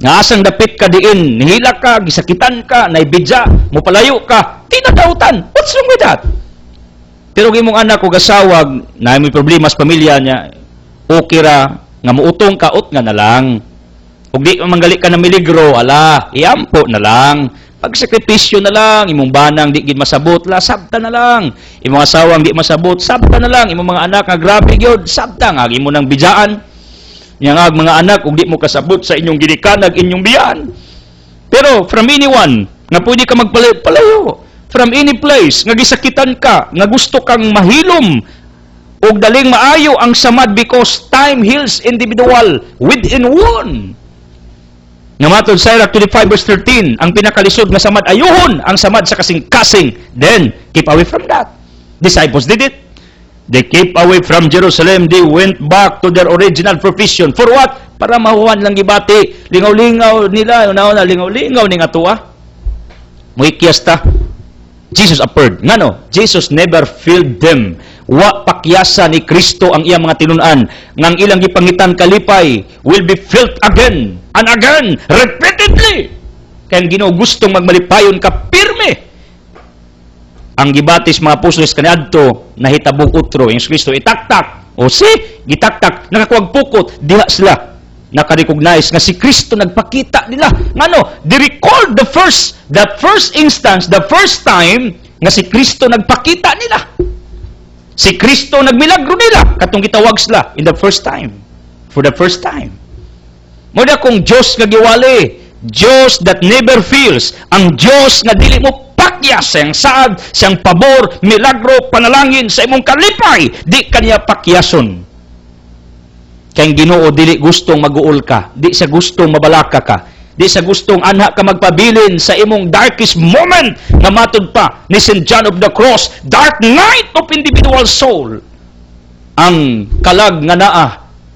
nga asang dapit ka diin, nihila ka, gisakitan ka, naibidya, mupalayo ka, tinadautan. What's wrong with that? Pero imong anak ko gasawag, na may problema sa pamilya niya, okay ra, nga muutong kaot nga na lang. Ug di manggali ka na miligro, ala, iampo na lang. Pagsakripisyo na lang, imong banang di gid masabot, la, sabta na lang. Imong asawang di masabot, sabta na lang. Imong mga anak nga grabe gyud, sabta nga imo nang bidyaan. Nga mga anak, ug di mo kasabot sa inyong ginikanag inyong biyan. Pero from anyone, nga pwede ka magpalayo, from any place, nga gisakitan ka, nga gusto kang mahilom, ug daling maayo ang samad because time heals individual within one. Nga matod sa Sirach 25 verse 13, ang pinakalisod nga samad ayuhon ang samad sa kasing-kasing. Then, keep away from that. Disciples did it. They keep away from Jerusalem. They went back to their original profession. For what? Para mahuwan lang gibati. Lingaw-lingaw nila. Lingaw-lingaw ning atuwa. Muikyas ta. Jesus appeared. Ngano? Jesus never failed them. Wa pakyasa ni Kristo ang iyang mga tinunan. Ngang ilang gipangitan kalipay will be filled again and again, repeatedly. Kaya Ginoo gustong magmalipayon ka pirme. Ang gibatis mga apostoles kaniadto nahitabog utro yung Kristo itaktak. O si gitaktak nakakuwag pukot diha sila naka-recognize nga si Kristo nagpakita nila. Ngano? They recalled the first instance, the first time nga si Kristo nagpakita nila. Si Kristo nagmilagro nila katong gitawag sila in the first time. For the first time. Moda kung Diyos nga giwali, Diyos that never fails, ang Diyos nga dili mo pakyas, siyang saad, siyang pabor, milagro, panalangin sa imong kalipay, di kanya pakyason. Kayang Ginoo dili gustong mag-uol ka, di sa gustong mabalaka ka, di sa gustong anha ka magpabilin sa imong darkest moment nga matud pa ni St. John of the Cross, dark night of individual soul. Ang kalag nga naa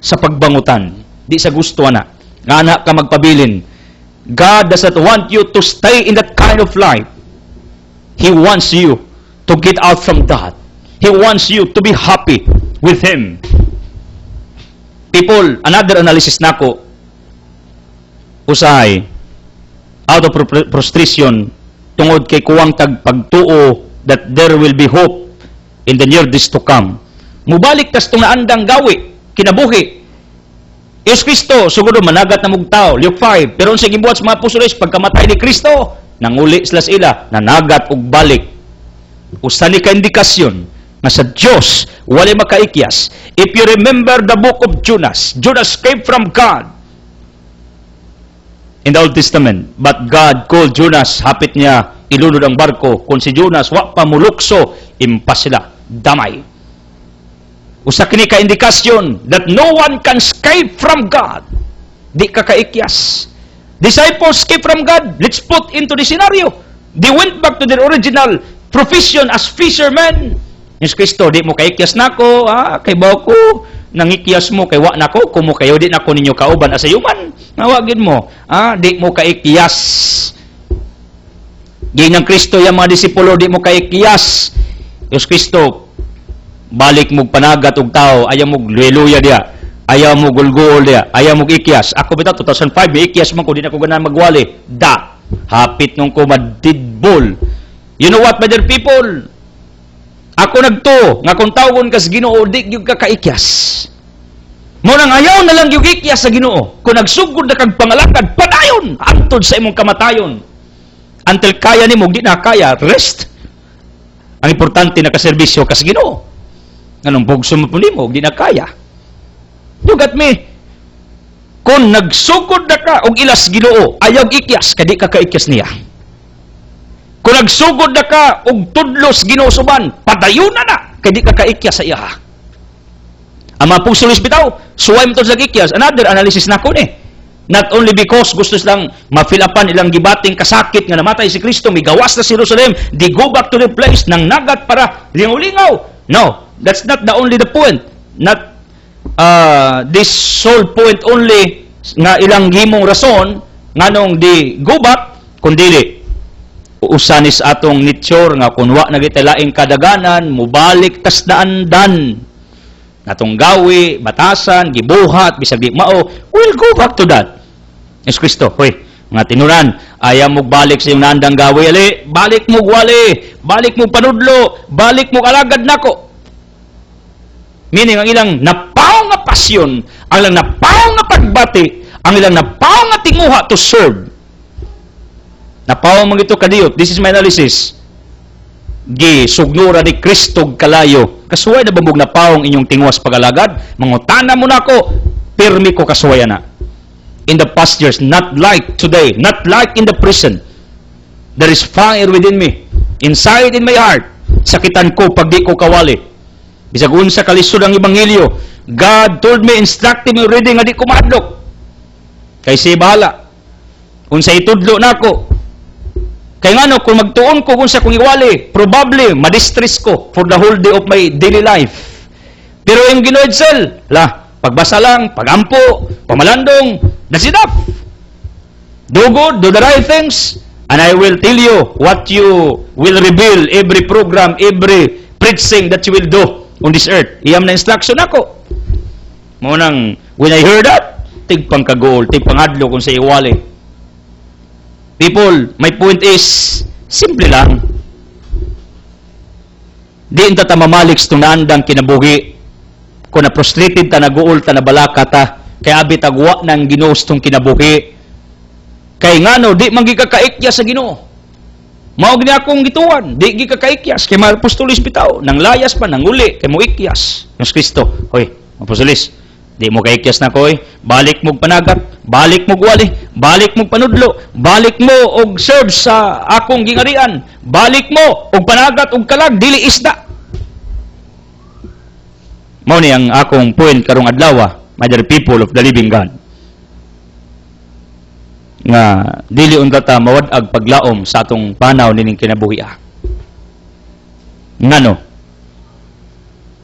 sa pagbangutan, di sa gusto na, nga anha ka magpabilin. God does not want you to stay in that kind of life. He wants you to get out from that. He wants you to be happy with Him. People, another analysis nako, usahay, out of frustration, tungod kay kuwang pagtuo that there will be hope in the near days to come. Mubalik tas itong naandang gawi, kinabuhi. Yesus Kristo, siguro managat na mugtao, Luke 5, pero sa gibuhat sa mga apostoles, pagkamatay ni Kristo, nanguli sila, nanagat og balik. Usani ka indikasyon nga sa Dios wala makaikyas. If you remember the book of Jonas, Jonas escaped from God in the Old Testament, but God called Jonas, hapit niya ilunod ang barko. Kung si Jonas wa pa mulukso, impas sila, damay. Usa kini ka indikasyon that no one can escape from God. Di ka kaikyas. Disciples escape from God. Let's put into the scenario. They went back to their original profession as fishermen. Yesus Kristo, di mo kaikyas nako, kay bawo ko, nangikyas mo kay wa nako, kumo kayo di nako ninyo kauban as ayuman. Nawagin mo, di mo kaikyas. Ginang Kristo yang mga disipulo di mo kaikyas. Yesus Kristo, balik mo panagat og tao, ayaw mo luya dia, ayaw mo gulgol dia, ayaw mo ikyas. Ako bitaw 2005 may ikyas man ko, di na ko ganahan magwali. Hapit nung ko madidbol. You know what, my dear people? Ako nagto, nga kung tawgon kas Ginoo, di gyud ka kaikyas. Mo nang ayaw na lang gyud ikyas sa Ginoo. Kung nagsugod na kag pangalakad, padayon antod sa imong kamatayon. Until kaya nimo, di na kaya, rest. Ang importante na kaserbisyo kas Ginoo. Anong bugso mo nimo, di na kaya. You got me? Kung nagsugod na ka og ilas Ginoo, ayaw ikyas, kadi ka kaikyas niya. Kung nagsugod na ka og tudlos Ginoo suban, padayon na, kadi ka kaikyas sa iya. Ang mga pusulis bitaw, suway mo to sa ikyas. Another analysis na ko ni. Not only because gusto silang ma-fill-upan ilang gibating kasakit nga namatay si Kristo, may gawas na si Jerusalem, they go back to the place ng nagat para lingaw-lingaw. No, that's not the only the point. Not this sole point only nga ilang himong rason nganong di go back, kundi usanis atong nature nga kunwa na gitalaing kadaganan, mubalik tas daandan. Natong gawi, batasan, gibuhat, bisag di mao, we'll go back to that. Yes, Kristo, hoy, mga tinuran, ayaw mo balik sa iyong naandang gawi, ali, balik mo wali, balik mo panudlo, balik mo alagad nako. Meaning, ang ilang napaw nga pasyon, ang ilang napaw nga pagbati, ang ilang napaw nga tinguha to serve. Napaw mo ito kadiyot, this is my analysis. Sugnura ni Kristo kalayo. Kasuway na bambog na paong inyong tingwas pagalagad? Mangutana mo na ako, pirmi ko kasuway na. In the past years, not like today, not like in the prison. There is fire within me, inside in my heart. Sakitan ko pag di ko kawali. Bisag unsa kalisod ang Ebanghelyo, God told me, instructed me already nga di ko maadlok. Kay siya bahala. Unsa itudlo na ako. Kaya nga no, kung magtuon ko kung sa kong iwali, probably, madistress ko for the whole day of my daily life. Pero yung Ginoo Edsel, pagbasa lang, pagampo, pamalandong, that's enough. Do good, do the right things, and I will tell you what you will reveal every program, every preaching that you will do on this earth. Iyam na instruction ako. Munang, when I heard that, tigpang kagol, tigpang adlo kung sa iwali. People, my point is, simple lang. Di inta ta mamalik sa naandang kinabuhi. Kung na-frustrated ta, naguol ta, nabalaka ta, kaya abit agwa ng Ginoo sa kinabuhi. Kaya nga no, di man gikakaikya sa Ginoo. Maog niya akong gituan, di gikakaikyas. Kaya mga apostolis bitaw, nang layas pa, nang uli, kaya mo ikyas. Yung Kristo, hoy, apostolis, di mo kaikyas na koy, balik mo panagat, balik mo wali, balik mo panudlo, balik mo og serve sa akong gingarian, balik mo og panagat og kalag, dili isda. Mao ni ang akong point karong adlaw, my dear people of the living God. Nga dili unta ta mawad-ag paglaom sa atong panaw nining kinabuhi. Ngano?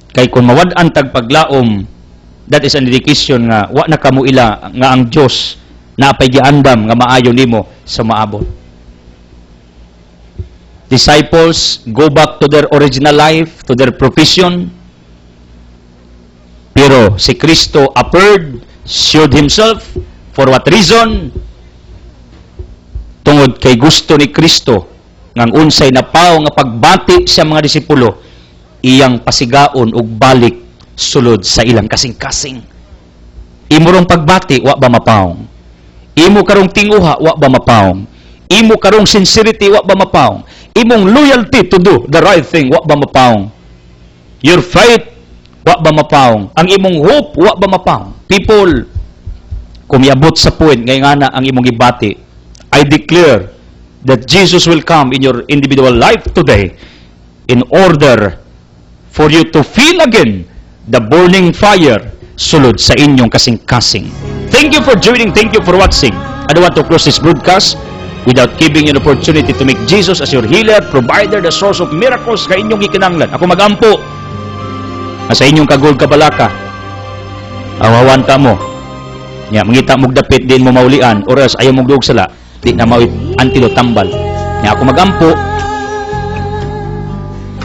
Kay kung mawad-an tag paglaom, that is an indication nga wa na kamo ila nga ang Dios napay giandam nga maayo nimo sa maabot. Disciples go back to their original life, to their profession. Pero si Kristo appeared, showed himself. For what reason? Tungod kay gusto ni Kristo ngang unsay napaw nga pagbati sa mga disipulo, iyang pasigaon og balik sulod sa ilang kasing-kasing. Imo rong pagbati, wa ba mapawong? Imo karong tinguha, wa ba mapawong? Imo karong sincerity, wa ba mapawong? Imong loyalty to do the right thing, wa ba mapawong? Your faith, wa ba mapawong? Ang imong hope, wa ba mapawong? People, kung iabot sa point, ngayon nga na ang imong ibati, I declare that Jesus will come in your individual life today in order for you to feel again the burning fire sulod sa inyong kasing-kasing. Thank you for joining. Thank you for watching. I don't want to close this broadcast without giving you an opportunity to make Jesus as your healer, provider, the source of miracles sa inyong ikinanglan. Ako magampo sa inyong kagul kabalaka. Awawan ka mo. Nya, mangita mong dapit din mo maulian or else ayaw mong duog sala. Di na mawit antilo tambal. Nya, ako magampo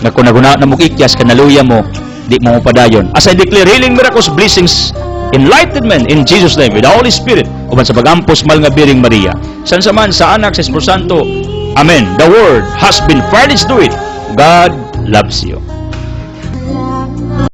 na kung naguna na mong ikyas, kanaluya mo, di mo padayon. As I declare healing, miracles, blessings, enlightenment in Jesus' name with the Holy Spirit uban sa pagampos mal nga Biring Maria. San sa man sa anak sa Espiritu Santo. Amen. The word has been furnished to it. God loves you.